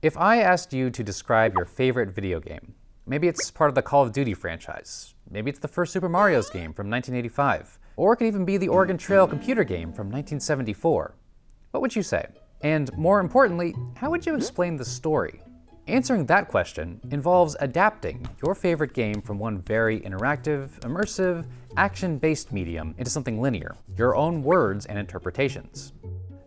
If I asked you to describe your favorite video game, maybe it's part of the Call of Duty franchise, maybe it's the first Super Mario's game from 1985, or it could even be the Oregon Trail computer game from 1974, what would you say? And more importantly, how would you explain the story? Answering that question involves adapting your favorite game from one very interactive, immersive, action-based medium into something linear, your own words and interpretations.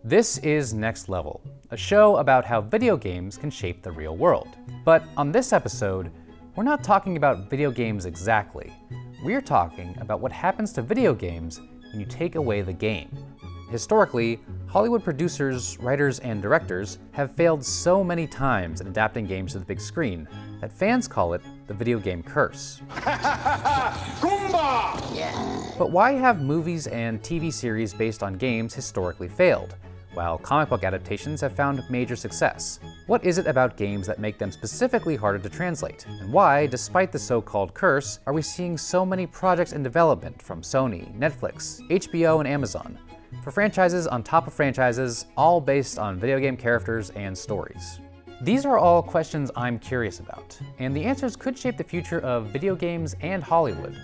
This is Next Level, a show about how video games can shape the real world. But on this episode, we're not talking about video games exactly. We're talking about what happens to video games when you take away the game. Historically, Hollywood producers, writers, and directors have failed so many times in adapting games to the big screen that fans call it the video game curse. But why have movies and TV series based on games historically failed, while comic book adaptations have found major success? What is it about games that make them specifically harder to translate? And why, despite the so-called curse, are we seeing so many projects in development from Sony, Netflix, HBO, and Amazon? For franchises on top of franchises, all based on video game characters and stories. These are all questions I'm curious about, and the answers could shape the future of video games and Hollywood.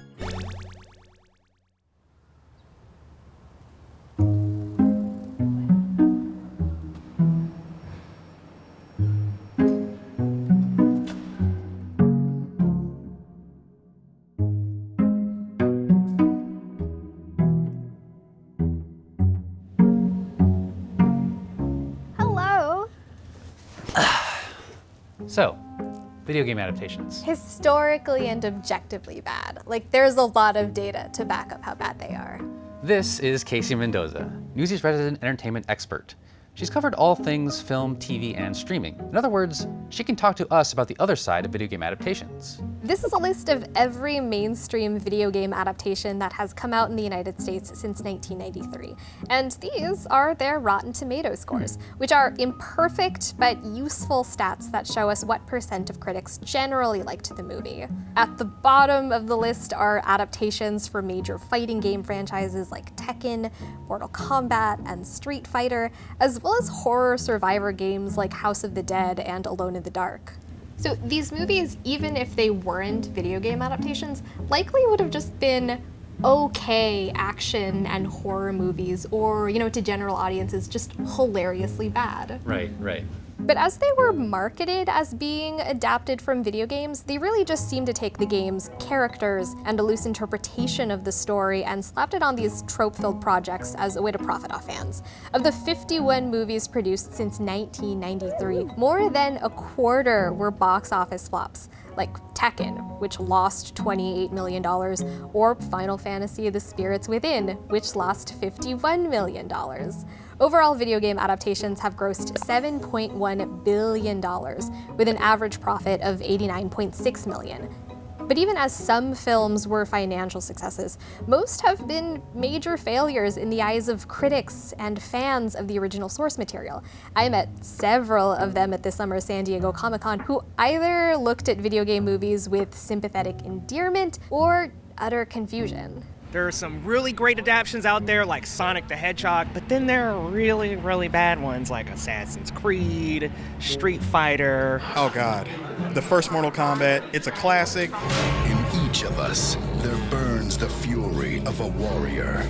So, video game adaptations. Historically and objectively bad. Like, there's a lot of data to back up how bad they are. This is Casey Mendoza, Newsy's resident entertainment expert. She's covered all things film, TV, and streaming. In other words, she can talk to us about the other side of video game adaptations. This is a list of every mainstream video game adaptation that has come out in the United States since 1993. And these are their Rotten Tomatoes scores, which are imperfect but useful stats that show us what % of critics generally liked the movie. At the bottom of the list are adaptations for major fighting game franchises like Tekken, Mortal Kombat, and Street Fighter, as well as horror survivor games like House of the Dead and Alone in the Dark. So these movies, even if they weren't video game adaptations, likely would have just been okay action and horror movies, or, to general audiences, just hilariously bad. Right. But as they were marketed as being adapted from video games, they really just seemed to take the game's characters and a loose interpretation of the story and slapped it on these trope-filled projects as a way to profit off fans. Of the 51 movies produced since 1993, more than a quarter were box office flops, like Tekken, which lost $28 million, or Final Fantasy: The Spirits Within, which lost $51 million. Overall, video game adaptations have grossed $7.1 billion, with an average profit of $89.6 million. But even as some films were financial successes, most have been major failures in the eyes of critics and fans of the original source material. I met several of them at this summer's San Diego Comic-Con who either looked at video game movies with sympathetic endearment or utter confusion. There are some really great adaptations out there like Sonic the Hedgehog, but then there are really, really bad ones like Assassin's Creed, Street Fighter. Oh God, the first Mortal Kombat, it's a classic. In each of us, there burns the fury of a warrior.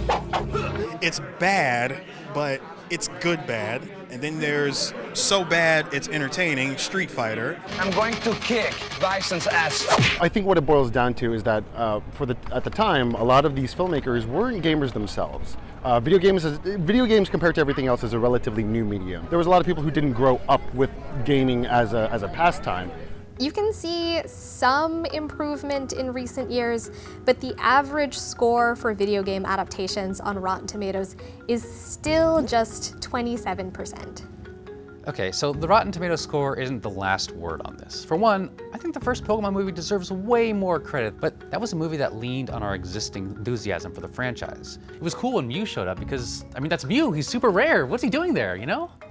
It's bad, but it's good bad. And then there's so bad it's entertaining, Street Fighter. I'm going to kick Bison's ass. I think what it boils down to is that at the time, a lot of these filmmakers weren't gamers themselves. Video games compared to everything else is a relatively new medium. There was a lot of people who didn't grow up with gaming as a pastime. You can see some improvement in recent years, but the average score for video game adaptations on Rotten Tomatoes is still just 27%. Okay, so the Rotten Tomatoes score isn't the last word on this. For one, I think the first Pokemon movie deserves way more credit, but that was a movie that leaned on our existing enthusiasm for the franchise. It was cool when Mew showed up because, that's Mew, he's super rare. What's he doing there,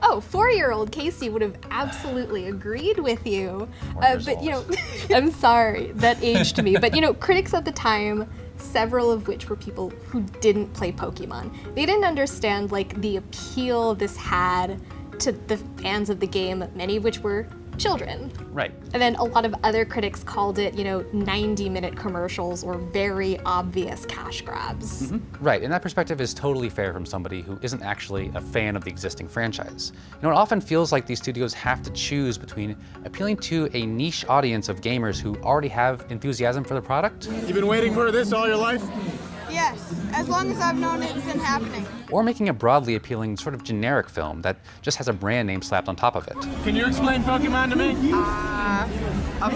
Oh, 4-year-old Casey would have absolutely agreed with you. But I'm sorry, that aged me. But critics at the time, several of which were people who didn't play Pokemon, they didn't understand the appeal this had to the fans of the game, many of which were children. Right. And then a lot of other critics called it, 90-minute commercials or very obvious cash grabs. Right, and that perspective is totally fair from somebody who isn't actually a fan of the existing franchise. It often feels like these studios have to choose between appealing to a niche audience of gamers who already have enthusiasm for the product, You've been waiting for this all your life? Yes, as long as I've known it's been happening. or making a broadly appealing sort of generic film that just has a brand name slapped on top of it. Can you explain Pokemon to me?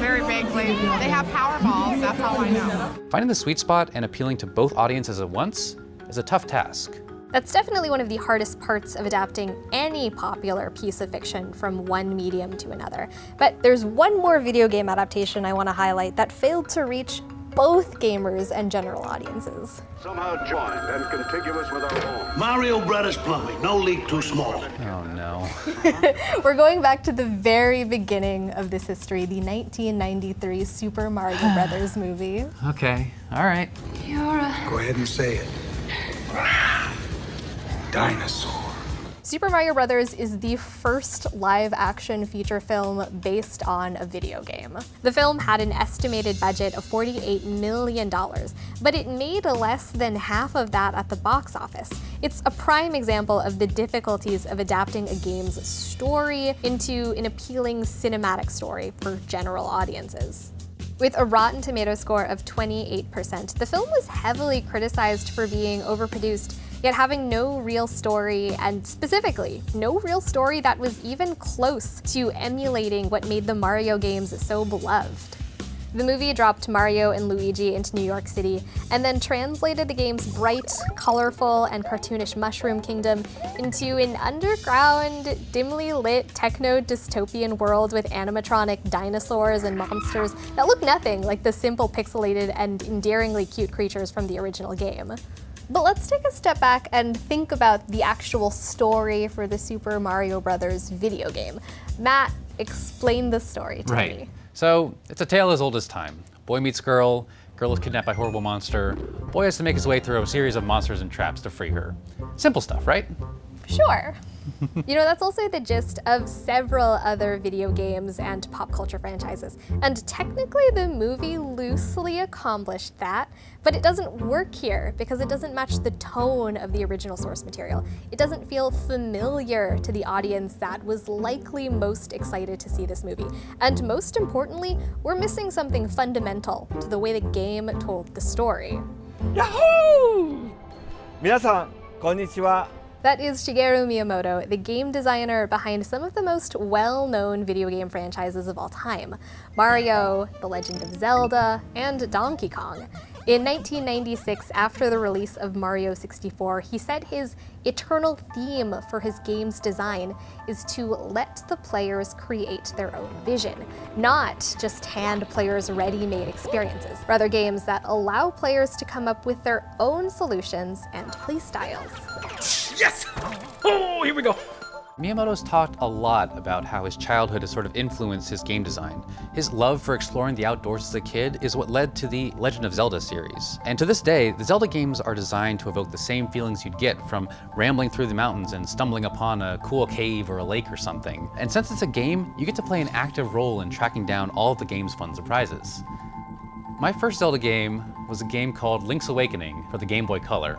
Very vaguely. They have Powerballs, that's all I know. Finding the sweet spot and appealing to both audiences at once is a tough task. That's definitely one of the hardest parts of adapting any popular piece of fiction from one medium to another. But there's one more video game adaptation I want to highlight that failed to reach both gamers and general audiences. Somehow joined and contiguous with our home. Mario Brothers Plumbing, no leak too small. Oh no. We're going back to the very beginning of this history, the 1993 Super Mario Brothers movie. Okay, all right. Go ahead and say it. Dinosaur. Super Mario Brothers is the first live-action feature film based on a video game. The film had an estimated budget of $48 million, but it made less than half of that at the box office. It's a prime example of the difficulties of adapting a game's story into an appealing cinematic story for general audiences. With a Rotten Tomatoes score of 28%, the film was heavily criticized for being overproduced, yet having no real story, and specifically, no real story that was even close to emulating what made the Mario games so beloved. The movie dropped Mario and Luigi into New York City, and then translated the game's bright, colorful, and cartoonish Mushroom Kingdom into an underground, dimly lit, techno-dystopian world with animatronic dinosaurs and monsters that look nothing like the simple pixelated and endearingly cute creatures from the original game. But let's take a step back and think about the actual story for the Super Mario Brothers video game. Matt, explain the story to me. So, it's a tale as old as time. Boy meets girl, girl is kidnapped by a horrible monster, boy has to make his way through a series of monsters and traps to free her. Simple stuff, right? Sure. That's also the gist of several other video games and pop culture franchises. And technically the movie loosely accomplished that, but it doesn't work here because it doesn't match the tone of the original source material. It doesn't feel familiar to the audience that was likely most excited to see this movie. And most importantly, we're missing something fundamental to the way the game told the story. Yahoo! 皆さん、こんにちは。 That is Shigeru Miyamoto, the game designer behind some of the most well-known video game franchises of all time: Mario, The Legend of Zelda, and Donkey Kong. In 1996, after the release of Mario 64, he said his eternal theme for his game's design is to let the players create their own vision, not just hand players ready-made experiences, rather games that allow players to come up with their own solutions and playstyles. Yes! Oh, here we go. Miyamoto's talked a lot about how his childhood has sort of influenced his game design. His love for exploring the outdoors as a kid is what led to the Legend of Zelda series. And to this day, the Zelda games are designed to evoke the same feelings you'd get from rambling through the mountains and stumbling upon a cool cave or a lake or something. And since it's a game, you get to play an active role in tracking down all of the game's fun surprises. My first Zelda game was a game called Link's Awakening for the Game Boy Color.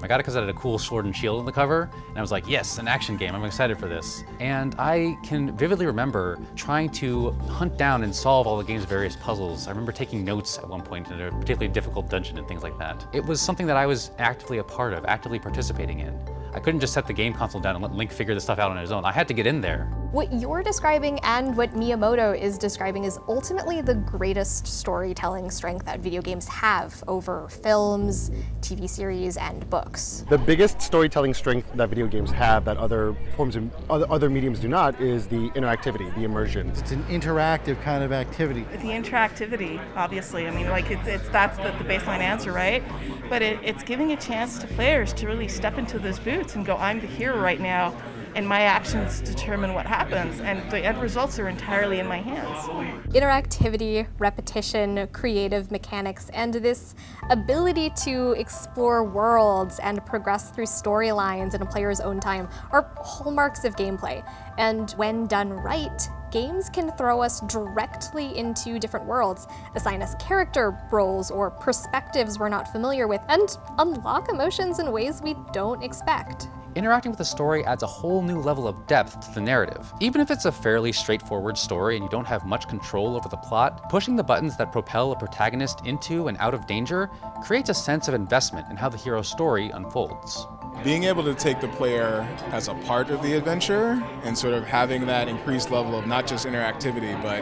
I got it because it had a cool sword and shield on the cover, and I was like, yes, an action game, I'm excited for this. And I can vividly remember trying to hunt down and solve all the game's various puzzles. I remember taking notes at one point in a particularly difficult dungeon and things like that. It was something that I was actively a part of, actively participating in. I couldn't just set the game console down and let Link figure this stuff out on his own. I had to get in there. What you're describing and what Miyamoto is describing is ultimately the greatest storytelling strength that video games have over films, TV series, and books. The biggest storytelling strength that video games have that other forms of other mediums do not is the interactivity, the immersion. It's an interactive kind of activity. The interactivity, obviously. I mean, like that's the baseline answer, right? But it's giving a chance to players to really step into those boots and go, I'm the hero right now, and my actions determine what happens, and the end results are entirely in my hands. Interactivity, repetition, creative mechanics, and this ability to explore worlds and progress through storylines in a player's own time are hallmarks of gameplay. And when done right, games can throw us directly into different worlds, assign us character roles or perspectives we're not familiar with, and unlock emotions in ways we don't expect. Interacting with the story adds a whole new level of depth to the narrative. Even if it's a fairly straightforward story and you don't have much control over the plot, pushing the buttons that propel a protagonist into and out of danger creates a sense of investment in how the hero's story unfolds. Being able to take the player as a part of the adventure and sort of having that increased level of not just interactivity, but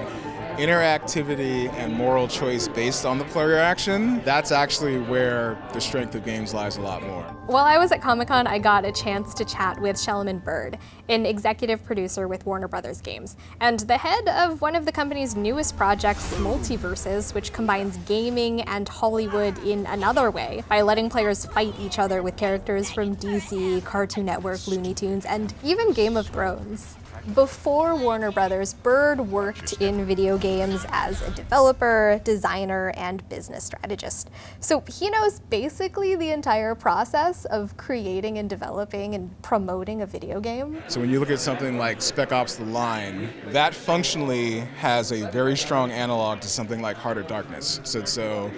interactivity and moral choice based on the player action, that's actually where the strength of games lies a lot more. While I was at Comic-Con, I got a chance to chat with Shelman Bird, an executive producer with Warner Brothers Games, and the head of one of the company's newest projects, Multiverses, which combines gaming and Hollywood in another way by letting players fight each other with characters from DC, Cartoon Network, Looney Tunes, and even Game of Thrones. Before Warner Brothers, Bird worked in video games as a developer, designer, and business strategist. So he knows basically the entire process of creating and developing and promoting a video game. So when you look at something like Spec Ops: The Line, that functionally has a very strong analog to something like Heart of Darkness. So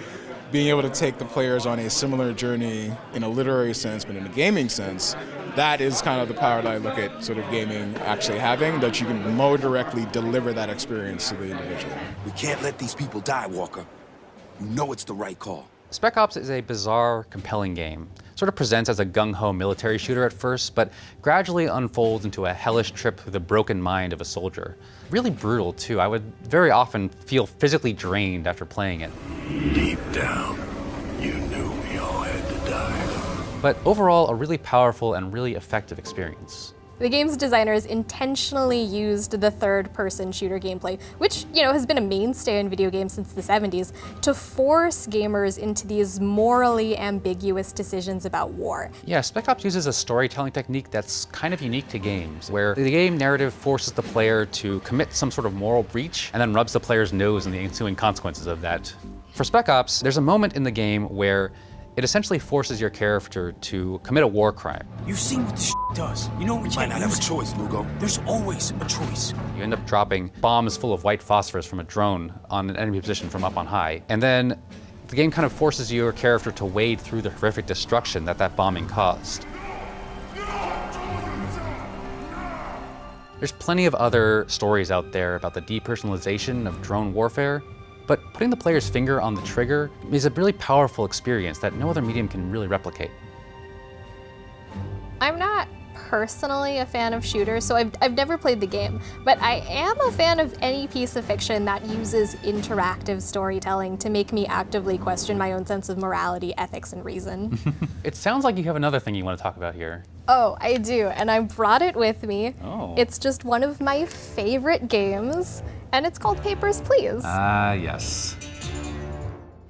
being able to take the players on a similar journey in a literary sense, but in a gaming sense, that is kind of the power that I look at sort of gaming actually having, that you can more directly deliver that experience to the individual. We can't let these people die, Walker. You know it's the right call. Spec Ops is a bizarre, compelling game. Sort of presents as a gung-ho military shooter at first, but gradually unfolds into a hellish trip through the broken mind of a soldier. Really brutal, too. I would very often feel physically drained after playing it. Deep down, you knew we all had to die. But overall, a really powerful and really effective experience. The game's designers intentionally used the third-person shooter gameplay, which, has been a mainstay in video games since the 70s, to force gamers into these morally ambiguous decisions about war. Yeah, Spec Ops uses a storytelling technique that's kind of unique to games, where the game narrative forces the player to commit some sort of moral breach and then rubs the player's nose in the ensuing consequences of that. For Spec Ops, there's a moment in the game where it essentially forces your character to commit a war crime. You've seen what this does. You know we might not have a choice, Lugo. There's always a choice. You end up dropping bombs full of white phosphorus from a drone on an enemy position from up on high. And then the game kind of forces your character to wade through the horrific destruction that bombing caused. There's plenty of other stories out there about the depersonalization of drone warfare, but putting the player's finger on the trigger is a really powerful experience that no other medium can really replicate. I'm not personally a fan of shooters, so I've never played the game, but I am a fan of any piece of fiction that uses interactive storytelling to make me actively question my own sense of morality, ethics, and reason. It sounds like you have another thing you want to talk about here. Oh, I do, and I brought it with me. Oh. It's just one of my favorite games, and it's called Papers, Please. Ah, yes.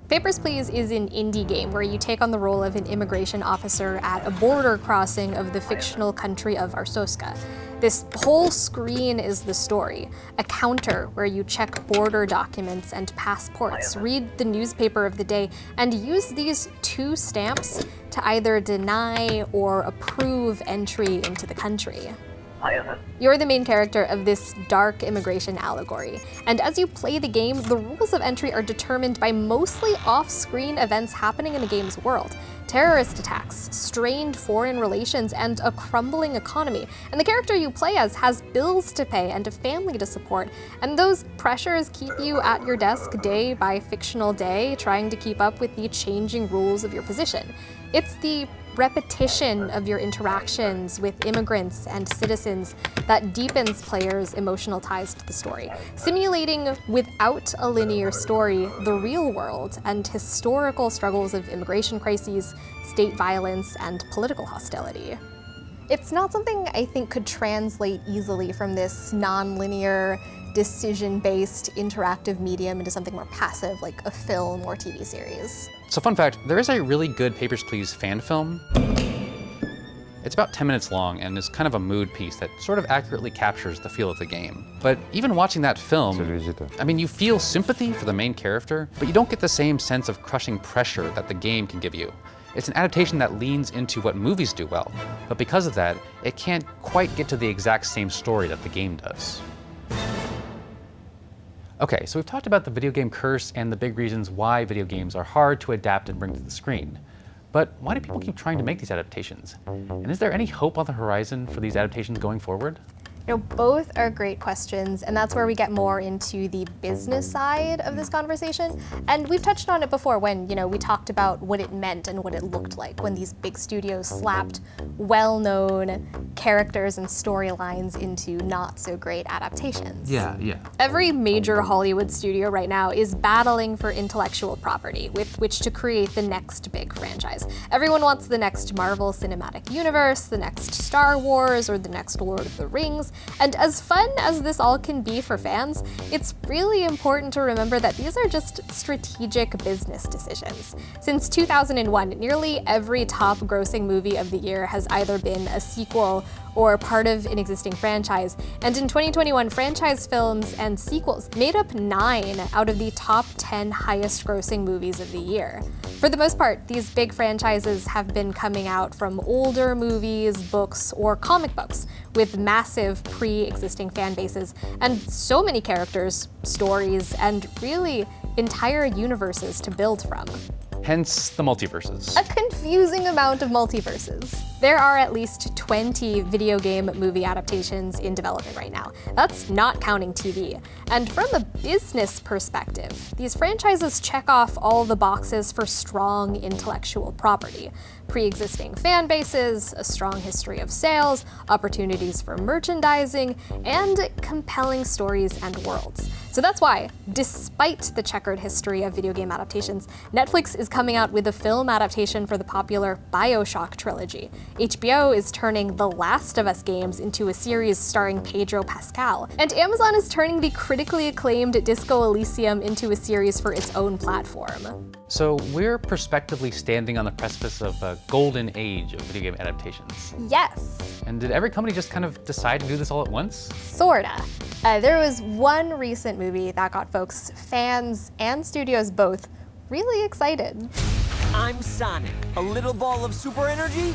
Papers, Please is an indie game where you take on the role of an immigration officer at a border crossing of the fictional country of Arstoska. This whole screen is the story, a counter where you check border documents and passports, read the newspaper of the day, and use these 2 stamps to either deny or approve entry into the country. You're the main character of this dark immigration allegory, and as you play the game, the rules of entry are determined by mostly off-screen events happening in the game's world. Terrorist attacks, strained foreign relations, and a crumbling economy. And the character you play as has bills to pay and a family to support, and those pressures keep you at your desk day by fictional day, trying to keep up with the changing rules of your position. It's the repetition of your interactions with immigrants and citizens that deepens players' emotional ties to the story, simulating, without a linear story, the real world and historical struggles of immigration crises, state violence, and political hostility. It's not something I think could translate easily from this non-linear, decision-based interactive medium into something more passive like a film or TV series. So fun fact, there is a really good Papers, Please fan film. It's about 10 minutes long and is kind of a mood piece that sort of accurately captures the feel of the game. But even watching that film, I mean, you feel sympathy for the main character, but you don't get the same sense of crushing pressure that the game can give you. It's an adaptation that leans into what movies do well, but because of that, it can't quite get to the exact same story that the game does. Okay, so we've talked about the video game curse and the big reasons why video games are hard to adapt and bring to the screen. But why do people keep trying to make these adaptations? And is there any hope on the horizon for these adaptations going forward? Both are great questions, and that's where we get more into the business side of this conversation. And we've touched on it before when, we talked about what it meant and what it looked like when these big studios slapped well-known characters and storylines into not so great adaptations. Yeah. Every major Hollywood studio right now is battling for intellectual property with which to create the next big franchise. Everyone wants the next Marvel Cinematic Universe, the next Star Wars, or the next Lord of the Rings. And as fun as this all can be for fans, it's really important to remember that these are just strategic business decisions. Since 2001, nearly every top grossing movie of the year has either been a sequel or part of an existing franchise. And in 2021, franchise films and sequels made up 9 out of the top 10 highest grossing movies of the year. For the most part, these big franchises have been coming out from older movies, books, or comic books with massive pre-existing fan bases and so many characters, stories, and really entire universes to build from. Hence the multiverses. A confusing amount of multiverses. There are at least 20 video game movie adaptations in development right now. That's not counting TV. And from a business perspective, these franchises check off all the boxes for strong intellectual property. Pre-existing fan bases, a strong history of sales, opportunities for merchandising, and compelling stories and worlds. So that's why, despite the checkered history of video game adaptations, Netflix is coming out with a film adaptation for the popular BioShock trilogy. HBO is turning The Last of Us games into a series starring Pedro Pascal. And Amazon is turning the critically acclaimed Disco Elysium into a series for its own platform. So we're prospectively standing on the precipice of a golden age of video game adaptations. Yes. And did every company just kind of decide to do this all at once? Sorta. There was one recent movie that got folks, fans and studios both, really excited. I'm Sonic, a little ball of super energy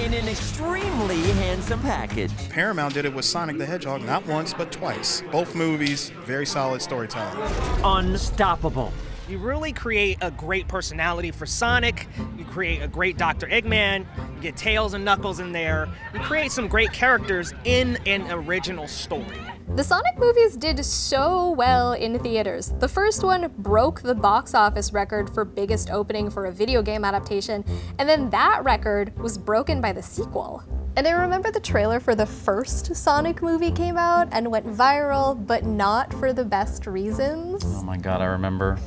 in an extremely handsome package. Paramount did it with Sonic the Hedgehog not once, but twice. Both movies, very solid storytelling. Unstoppable. You really create a great personality for Sonic, you create a great Dr. Eggman, you get Tails and Knuckles in there, you create some great characters in an original story. The Sonic movies did so well in theaters. The first one broke the box office record for biggest opening for a video game adaptation, and then that record was broken by the sequel. And I remember the trailer for the first Sonic movie came out and went viral, but not for the best reasons. Oh my god, I remember.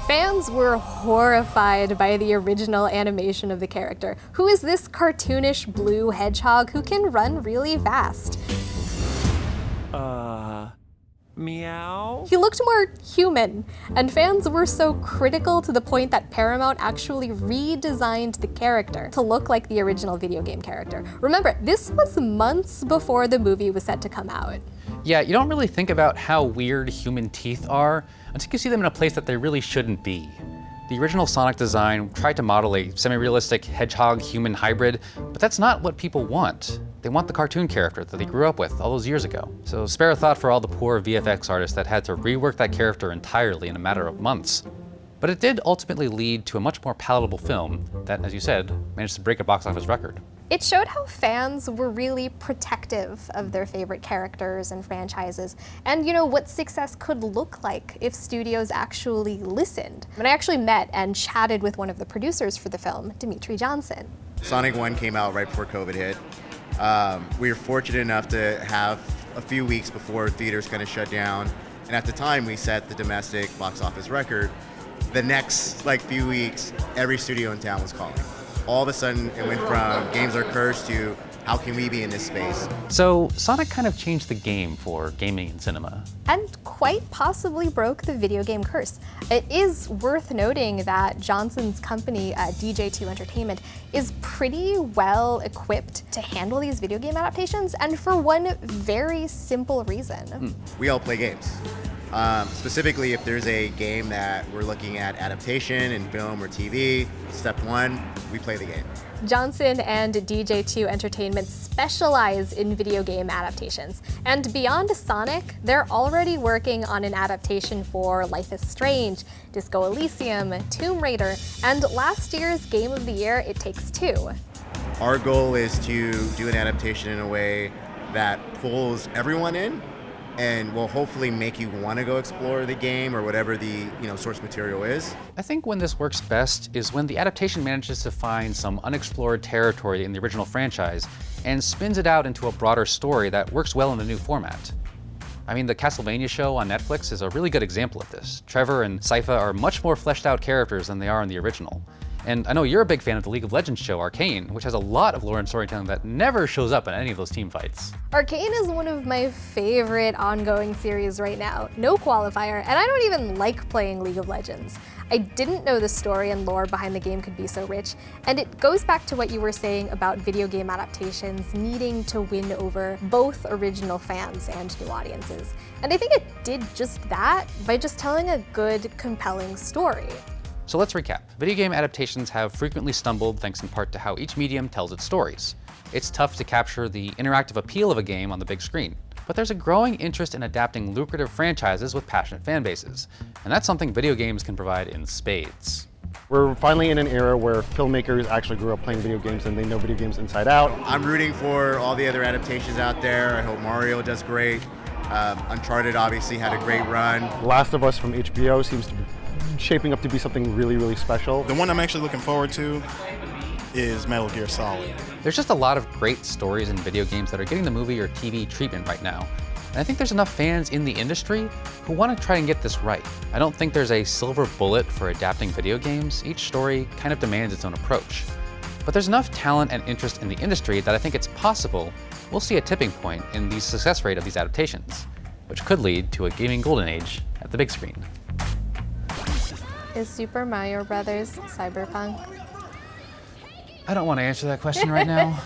Fans were horrified by the original animation of the character. Who is this cartoonish blue hedgehog who can run really fast? Meow? He looked more human, and fans were so critical to the point that Paramount actually redesigned the character to look like the original video game character. Remember, this was months before the movie was set to come out. Yeah, you don't really think about how weird human teeth are until you see them in a place that they really shouldn't be. The original Sonic design tried to model a semi-realistic hedgehog-human hybrid, but that's not what people want. They want the cartoon character that they grew up with all those years ago. So spare a thought for all the poor VFX artists that had to rework that character entirely in a matter of months. But it did ultimately lead to a much more palatable film that, as you said, managed to break a box office record. It showed how fans were really protective of their favorite characters and franchises, and what success could look like if studios actually listened. And I actually met and chatted with one of the producers for the film, Dimitri Johnson. Sonic 1 came out right before COVID hit. We were fortunate enough to have a few weeks before theaters kind of shut down, and at the time we set the domestic box office record. The next few weeks, every studio in town was calling. All of a sudden, it went from games are cursed to how can we be in this space? So Sonic kind of changed the game for gaming and cinema. And quite possibly broke the video game curse. It is worth noting that Johnson's company, DJ2 Entertainment, is pretty well equipped to handle these video game adaptations, and for one very simple reason. We all play games. Specifically, if there's a game that we're looking at adaptation in film or TV, step one, we play the game. Johnson and DJ2 Entertainment specialize in video game adaptations. And beyond Sonic, they're already working on an adaptation for Life is Strange, Disco Elysium, Tomb Raider, and last year's Game of the Year, It Takes Two. Our goal is to do an adaptation in a way that pulls everyone in and will hopefully make you want to go explore the game or whatever the source material is. I think when this works best is when the adaptation manages to find some unexplored territory in the original franchise and spins it out into a broader story that works well in the new format. I mean, the Castlevania show on Netflix is a really good example of this. Trevor and Sypha are much more fleshed out characters than they are in the original. And I know you're a big fan of the League of Legends show, Arcane, which has a lot of lore and storytelling that never shows up in any of those team fights. Arcane is one of my favorite ongoing series right now, no qualifier, and I don't even like playing League of Legends. I didn't know the story and lore behind the game could be so rich, and it goes back to what you were saying about video game adaptations needing to win over both original fans and new audiences. And I think it did just that by just telling a good, compelling story. So let's recap. Video game adaptations have frequently stumbled thanks in part to how each medium tells its stories. It's tough to capture the interactive appeal of a game on the big screen. But there's a growing interest in adapting lucrative franchises with passionate fan bases, and that's something video games can provide in spades. We're finally in an era where filmmakers actually grew up playing video games and they know video games inside out. I'm rooting for all the other adaptations out there. I hope Mario does great. Uncharted obviously had a great run. Last of Us from HBO seems to be shaping up to be something really, really special. The one I'm actually looking forward to is Metal Gear Solid. There's just a lot of great stories in video games that are getting the movie or TV treatment right now. And I think there's enough fans in the industry who want to try and get this right. I don't think there's a silver bullet for adapting video games. Each story kind of demands its own approach. But there's enough talent and interest in the industry that I think it's possible we'll see a tipping point in the success rate of these adaptations, which could lead to a gaming golden age at the big screen. Is Super Mario Bros. Cyberpunk? I don't want to answer that question right now.